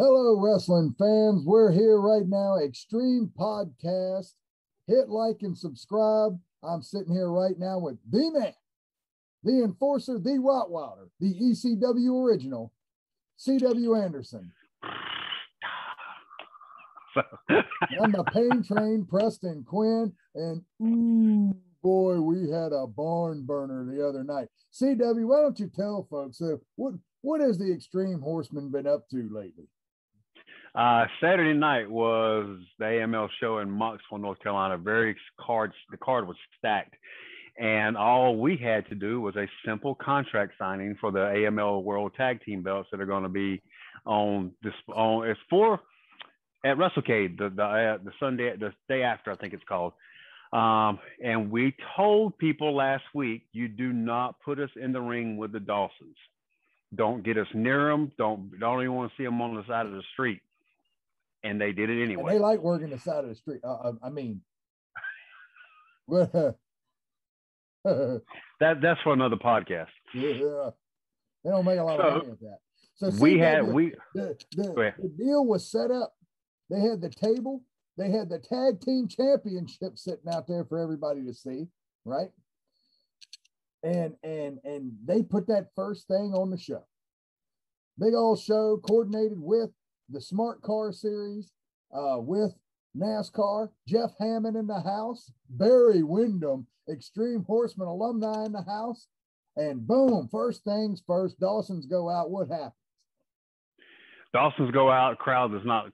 Hello, wrestling fans. We're here right now, Extreme Podcast. Hit like and subscribe. I'm sitting here right now with the man, the enforcer, the Rottweiler, the ECW original, C.W. Anderson. And the pain train, Preston Quinn. And ooh, boy, we had a barn burner the other night. C.W., why don't you tell folks, what has the Extreme Horsemen been up to lately? Saturday night was the AML show in Mocksville, North Carolina. The card was stacked, and all we had to do was a simple contract signing for the AML World Tag Team belts that are going to be on at Wrestlecade the Sunday, the day after, I think it's called. And we told people last week, you do not put us in the ring with the Dawsons. Don't get us near them. Don't even want to see them on the side of the street. And they did it anyway. And they like working the side of the street. That's for another podcast. Yeah, they don't make a lot of money with that. So the deal was set up. They had the table. They had the tag team championship sitting out there for everybody to see, right? And they put that first thing on the show. Big old show coordinated with the Smart Car Series, with NASCAR, Jeff Hammond in the house, Barry Windham, Extreme Horseman alumni in the house, and boom, first things first, Dawsons go out. What happens? Dawsons go out, crowd does not,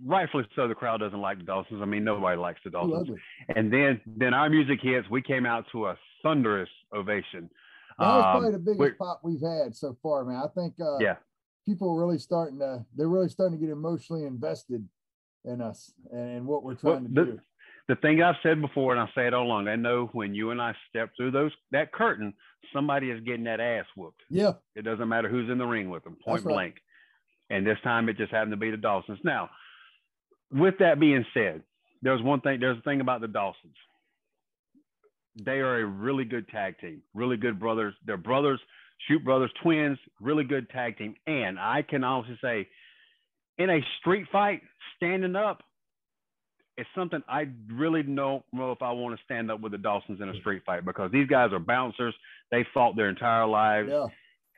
rightfully so, the crowd doesn't like the Dawsons. I mean, nobody likes the Dawsons. And then our music hits, we came out to a thunderous ovation. That was probably the biggest pop we've had so far, man. I think people are really starting to get emotionally invested in us and what we're trying to do. The thing I've said before, and I say it all along, I know when you and I step through that curtain, somebody is getting that ass whooped. Yeah. It doesn't matter who's in the ring with them, point blank. And this time it just happened to be the Dawsons. Now, with that being said, there's a thing about the Dawsons. They are a really good tag team, really good brothers. They're brothers, shoot brothers, twins, really good tag team. And I can honestly say, in a street fight, standing up, it's something I really don't know if I want to stand up with the Dawsons in a street fight, because these guys are bouncers. They fought their entire lives. Yeah.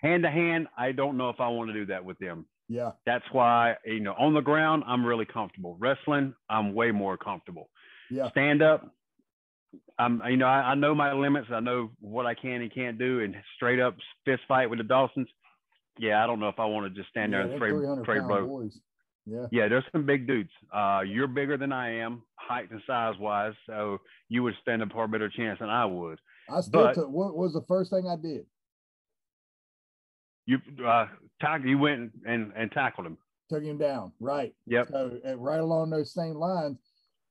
Hand to hand, I don't know if I want to do that with them. Yeah. That's why, on the ground, I'm really comfortable. Wrestling, I'm way more comfortable. Yeah. Stand up, I know my limits. I know what I can and can't do. And straight up fist fight with the Dawsons, yeah, I don't know if I want to just stand there and trade blows. Yeah, there's some big dudes. You're bigger than I am, height and size wise, so you would stand a far better chance than I would. What was the first thing I did? You went and tackled him. Took him down, right? Yep. So right along those same lines,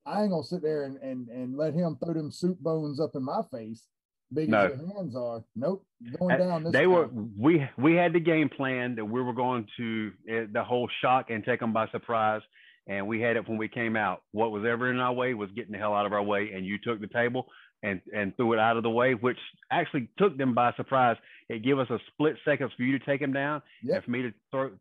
I ain't gonna sit there and let him throw them soup bones up in my face, big as your hands are. Nope, going down this. We had the game plan that we were going to the whole shock and take them by surprise, and we had it when we came out. What was ever in our way was getting the hell out of our way, and you took the table and threw it out of the way, which actually took them by surprise. It gave us a split second for you to take him down, and for me to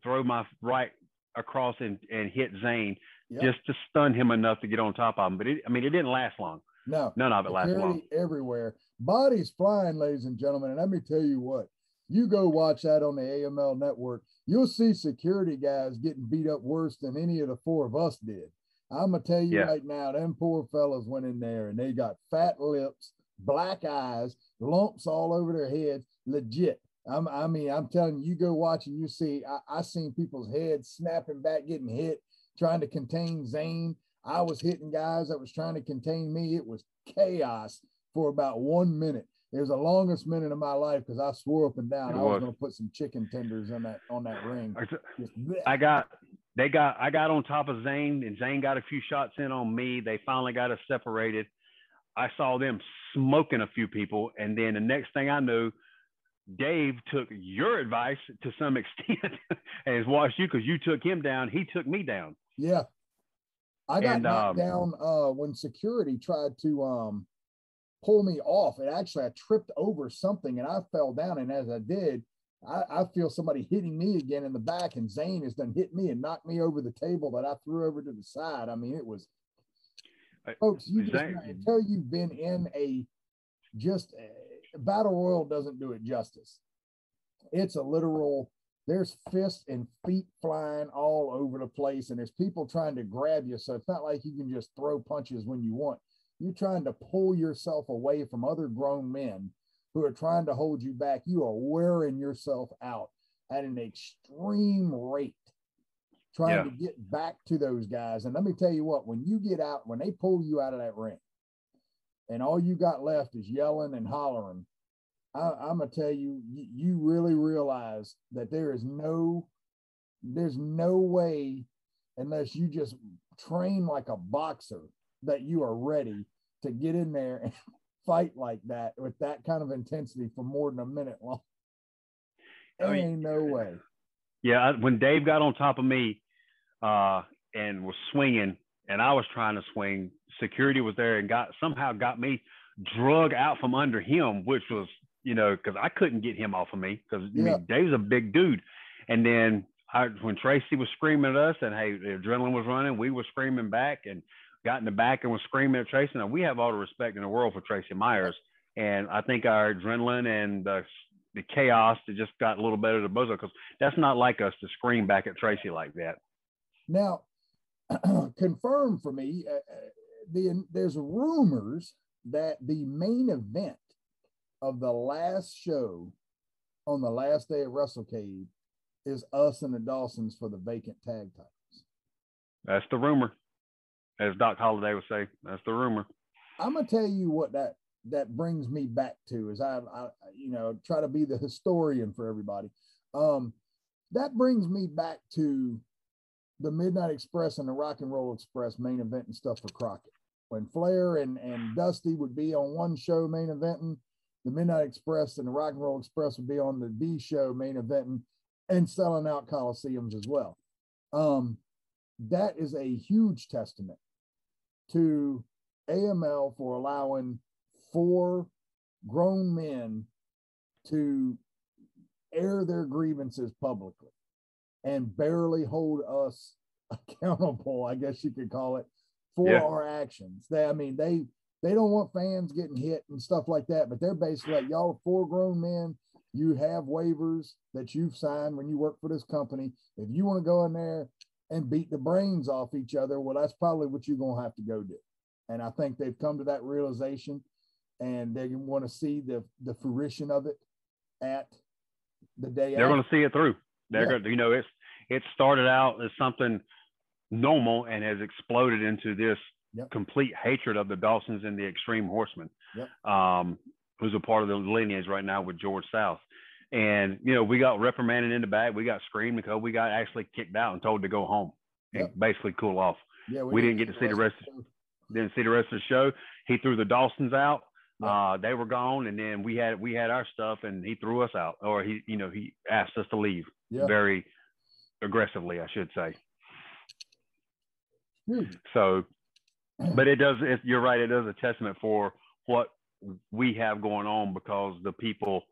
throw my right across and hit Zane, just to stun him enough to get on top of him. But it didn't last long. No, none of it lasted long. Everywhere, bodies flying, ladies and gentlemen. And let me tell you what, you go watch that on the AML network, you'll see security guys getting beat up worse than any of the four of us did. I'm gonna tell you right now, them poor fellas went in there and they got fat lips, black eyes, lumps all over their heads, legit. I'm telling you, you go watch and you see, I seen people's heads snapping back, getting hit, trying to contain Zane. I was hitting guys that was trying to contain me. It was chaos for about 1 minute. It was the longest minute of my life because I swore up and down I was going to put some chicken tenders on that ring. I got on top of Zane, and Zane got a few shots in on me. They finally got us separated. I saw them smoking a few people, and then the next thing I knew, Dave took your advice to some extent and has watched you, because you took him down. He took me down. Yeah. I got knocked down when security tried to pull me off. I tripped over something and I fell down. And as I did, I feel somebody hitting me again in the back, and Zane has done hit me and knocked me over the table that I threw over to the side. I mean, it was, folks, you just, until you've been in a battle royal doesn't do it justice. It's a literal, there's fists and feet flying all over the place, and there's people trying to grab you. So it's not like you can just throw punches when you want. You're trying to pull yourself away from other grown men who are trying to hold you back. You are wearing yourself out at an extreme rate, trying to get back to those guys. And let me tell you what, when you get out, when they pull you out of that ring and all you got left is yelling and hollering, I'm going to tell you, you really realize that there's no way, unless you just train like a boxer, that you are ready to get in there and fight like that with that kind of intensity for more than a minute long. Ain't no way. Yeah, when Dave got on top of me and was swinging, and I was trying to swing, security was there and somehow got me drug out from under him, which was, because I couldn't get him off of me because I mean, Dave's a big dude. And then when Tracy was screaming at us, and hey, the adrenaline was running, we were screaming back and got in the back and was screaming at Tracy. Now, we have all the respect in the world for Tracy Myers, and I think our adrenaline and the chaos that just got a little better to both, because that's not like us to scream back at Tracy like that. Now, confirm for me, there's rumors that the main event of the last show on the last day of Wrestlecade is us and the Dawsons for the vacant tag titles. That's the rumor. As Doc Holliday would say, that's the rumor. I'm going to tell you what that brings me back to, is I try to be the historian for everybody. That brings me back to the Midnight Express and the Rock and Roll Express main event and stuff for Crockett. When Flair and Dusty would be on one show main eventing, the Midnight Express and the Rock and Roll Express would be on the B show main eventing and selling out coliseums as well. That is a huge testament to AML for allowing 4 grown men to air their grievances publicly and barely hold us accountable, I guess you could call it, for our actions. They don't want fans getting hit and stuff like that, but they're basically like, y'all are 4 grown men. You have waivers that you've signed when you work for this company. If you want to go in there and beat the brains off each other, well, that's probably what you're going to have to go do. And I think they've come to that realization, and they want to see the fruition of it at the day. They're going to see it through. They're going to, it started out as something normal and has exploded into this complete hatred of the Dawsons and the Extreme Horsemen, who's a part of the lineage right now with George South. And, we got reprimanded in the back. We got screamed because we got actually kicked out and told to go home and basically cool off. Yeah, we didn't get to see the rest of the show. He threw the Dawsons out. They were gone. And then we had our stuff, and he threw us out, or he asked us to leave very aggressively, I should say. So, but you're right. It does a testament for what we have going on, because the people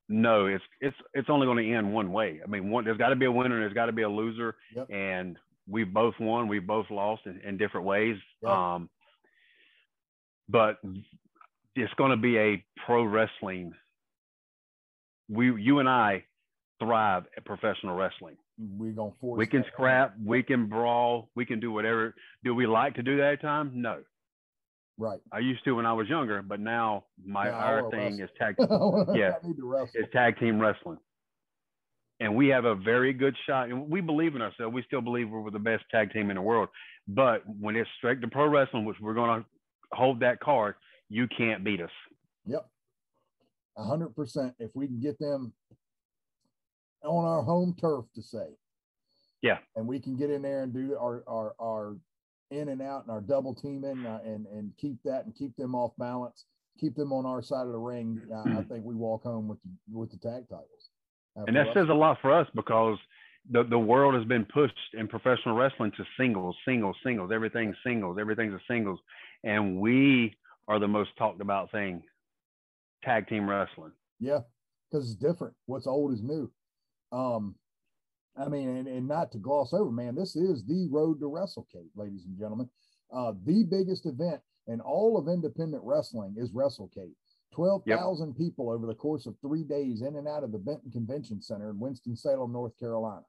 know it's only going to end one way. I mean, there's got to be a winner, there's got to be a loser, and we both won, we both lost in different ways. But it's going to be a pro wrestling. You and I thrive at professional wrestling. We can scrap, we can brawl, we can do whatever. Do we like to do that at times? No. Right. I used to when I was younger, but now our thing is tag. It's tag team wrestling, and we have a very good shot. And we believe in ourselves. We still believe we're the best tag team in the world. But when it's straight to pro wrestling, which we're going to hold that card, you can't beat us. Yep, 100%. If we can get them on our home turf, to say, and we can get in there and do our in and out and our double teaming and keep them off balance, keep them on our side of the ring. I think we walk home with the tag titles. And that says a lot for us, because the world has been pushed in professional wrestling to singles. Everything's singles. Everything's a singles. And we are the most talked about thing, tag team wrestling. Yeah, because it's different. What's old is new. I mean, and not to gloss over, man, this is the road to Wrestlecade, ladies and gentlemen. The biggest event in all of independent wrestling is Wrestlecade. 12,000 people over the course of 3 days in and out of the Benton Convention Center in Winston-Salem, North Carolina.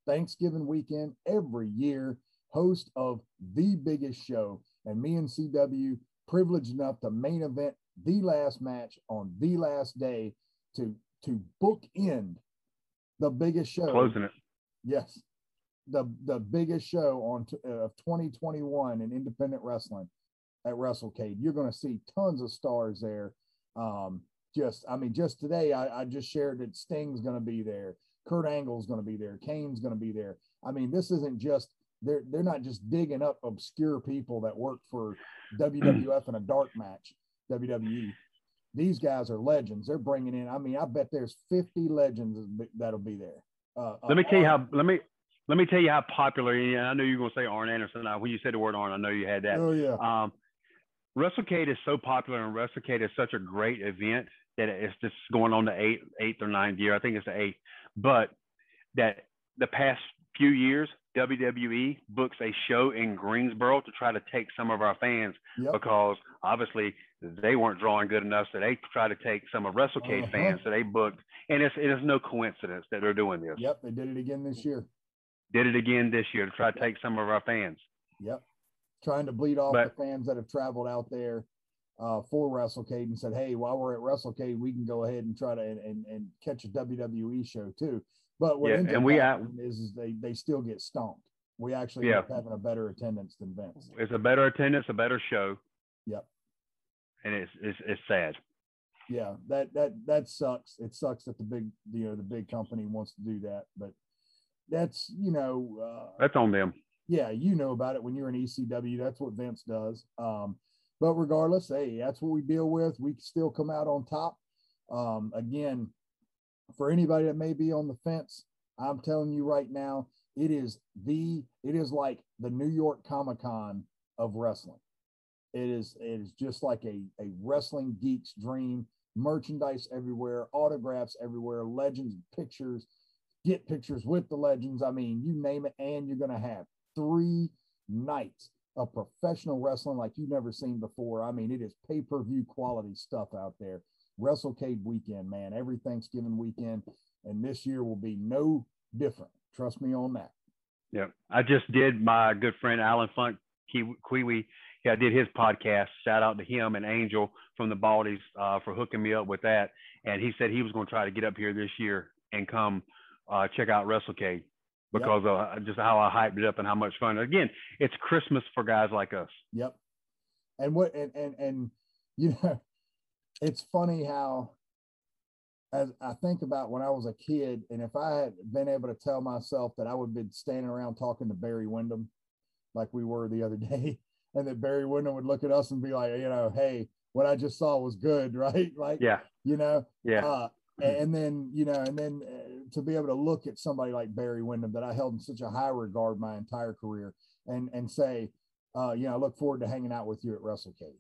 Thanksgiving weekend every year, host of the biggest show, and me and CW privileged enough to main event the last match on the last day to bookend the biggest show. Closing it. Yes. The biggest show of 2021 in independent wrestling at Wrestlecade. You're going to see tons of stars there. Just today, I just shared that Sting's going to be there. Kurt Angle's going to be there. Kane's going to be there. I mean, this isn't just, they're not just digging up obscure people that work for WWF in a dark match, WWE. These guys are legends. They're bringing in, I bet there's 50 legends that'll be there. Let me tell you how popular, and I know you're going to say Arn Anderson. When you said the word Arn, I know you had that. Oh, yeah. Wrestlecade is so popular, and Wrestlecade is such a great event that it's just going on the eighth or ninth year. I think it's the eighth. But that the past few years, WWE books a show in Greensboro to try to take some of our fans because obviously they weren't drawing good enough. So they try to take some of Wrestlecade fans. So they booked, and it is no coincidence that they're doing this. Yep, they did it again this year. To try to take some of our fans. Yep. Trying to bleed off the fans that have traveled out there for Wrestlecade and said, hey, while we're at Wrestlecade, we can go ahead and try to and catch a WWE show too. But what ends up happening is they still get stomped. We actually end up having a better attendance than Vince. It's a better attendance, a better show. Yep. And it's sad. Yeah, that sucks. It sucks that the big company wants to do that, but that's that's on them. Yeah, about it when you're in ECW. That's what Vince does. But regardless, hey, that's what we deal with. We still come out on top. Again, for anybody that may be on the fence, I'm telling you right now, it is like the New York Comic-Con of wrestling. It is just like a wrestling geek's dream. Merchandise everywhere, autographs everywhere, legends, pictures, get pictures with the legends. I mean, you name it, and you're going to have 3 nights of professional wrestling like you've never seen before. I mean, it is pay-per-view quality stuff out there. Wrestlecade weekend, man, every Thanksgiving weekend, and this year will be no different. Trust me on that. Yeah, I just did my good friend Alan Funk Kiwi. Yeah, I did his podcast. Shout out to him and Angel from the Baldies for hooking me up with that. And he said he was going to try to get up here this year and come check out Wrestlecade because of just how I hyped it up and how much fun. Again, it's Christmas for guys like us. Yep. And it's funny how, as I think about when I was a kid, and if I had been able to tell myself that I would have been standing around talking to Barry Windham like we were the other day, and that Barry Windham would look at us and be like, hey, what I just saw was good, right? Like, and then to be able to look at somebody like Barry Windham that I held in such a high regard my entire career and say, I look forward to hanging out with you at Wrestlecade.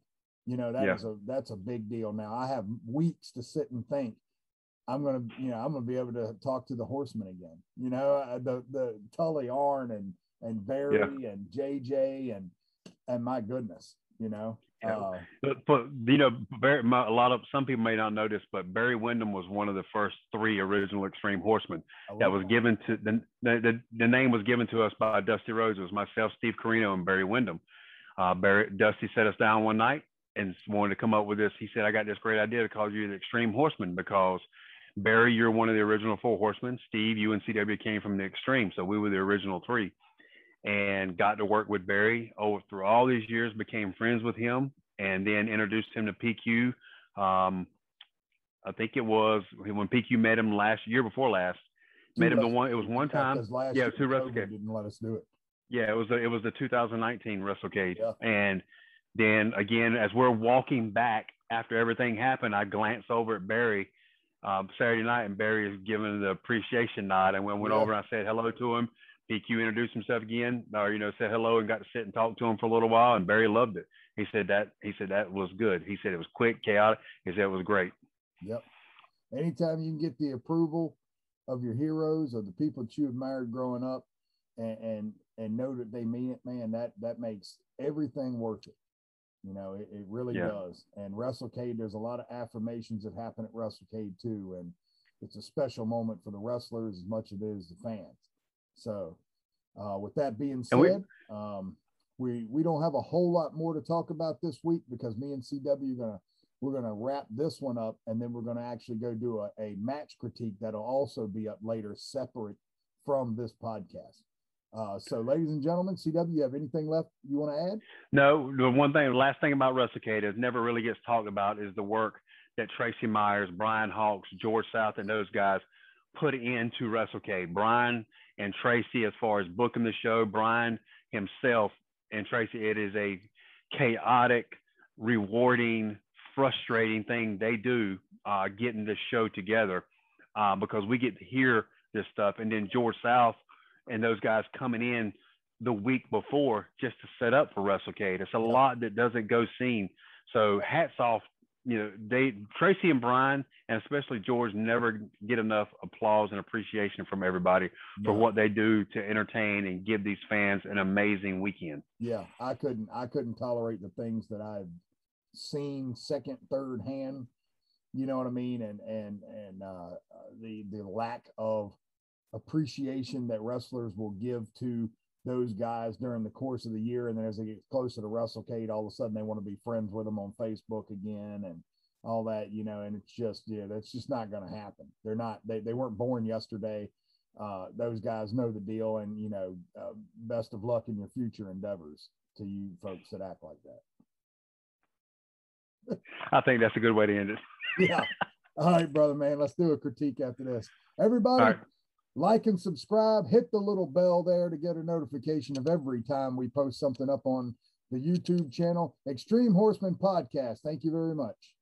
That's a big deal. Now I have weeks to sit and think I'm going to be able to talk to the Horsemen again, the Tully, Arn and Barry and JJ and my goodness, But some people may not know this, but Barry Windham was one of the first 3 original Extreme Horsemen that was given to the name was given to us by Dusty Rhodes. It was myself, Steve Carino, and Barry Windham. Dusty sat us down one night and wanted to come up with this. He said, I got this great idea to call you the Extreme Horsemen because Barry, you're one of the original 4 horsemen. Steve, you and CW came from the Extreme. So we were the original 3. And got to work with Barry through all these years, became friends with him, and then introduced him to PQ. I think it was when PQ met him year before last. Met him it was one time. Yeah, two Wrestlecade didn't let us do it. Yeah, it was the 2019 Wrestlecade. Yeah. And then again, as we're walking back after everything happened, I glanced over at Barry Saturday night, and Barry is giving the appreciation nod. And when I went over and I said hello to him, PQ introduced himself again, or said hello and got to sit and talk to him for a little while, and Barry loved it. He said that was good. He said it was quick, chaotic. He said it was great. Yep. anytime you can get the approval of your heroes or the people that you admired growing up and know that they mean it, man, that makes everything worth it. You know, it really does. And Wrestlecade, there's a lot of affirmations that happen at Wrestlecade too. And it's a special moment for the wrestlers as much as it is the fans. So with that being said, we don't have a whole lot more to talk about this week because me and CW we're gonna wrap this one up, and then we're gonna actually go do a match critique that'll also be up later, separate from this podcast. So, ladies and gentlemen, CW, you have anything left you want to add? No, the last thing about Wrestlecade is never really gets talked about is the work that Tracy Myers, Brian Hawks, George South, and those guys put into Wrestlecade. Brian and Tracy, as far as booking the show, Brian himself and Tracy, it is a chaotic, rewarding, frustrating thing they do getting this show together because we get to hear this stuff. And then George South and those guys coming in the week before just to set up for Wrestlecade. It's a lot that doesn't go seen. So hats off, you know, Tracy and Brian, and especially George, never get enough applause and appreciation from everybody for what they do to entertain and give these fans an amazing weekend. Yeah, I couldn't tolerate the things that I've seen second, third hand, you know what I mean? And the lack of appreciation that wrestlers will give to those guys during the course of the year, and then as they get closer to Wrestlecade, all of a sudden they want to be friends with them on Facebook again and all that, you know. And it's just, that's just not going to happen. They're not, they weren't born yesterday. Those guys know the deal, and you know, best of luck in your future endeavors to you folks that act like that. I think that's a good way to end it. Yeah. All right, brother, man, let's do a critique after this. Everybody, like and subscribe, hit the little bell there to get a notification of every time we post something up on the YouTube channel, Extreme Horsemen Podcast. Thank you very much.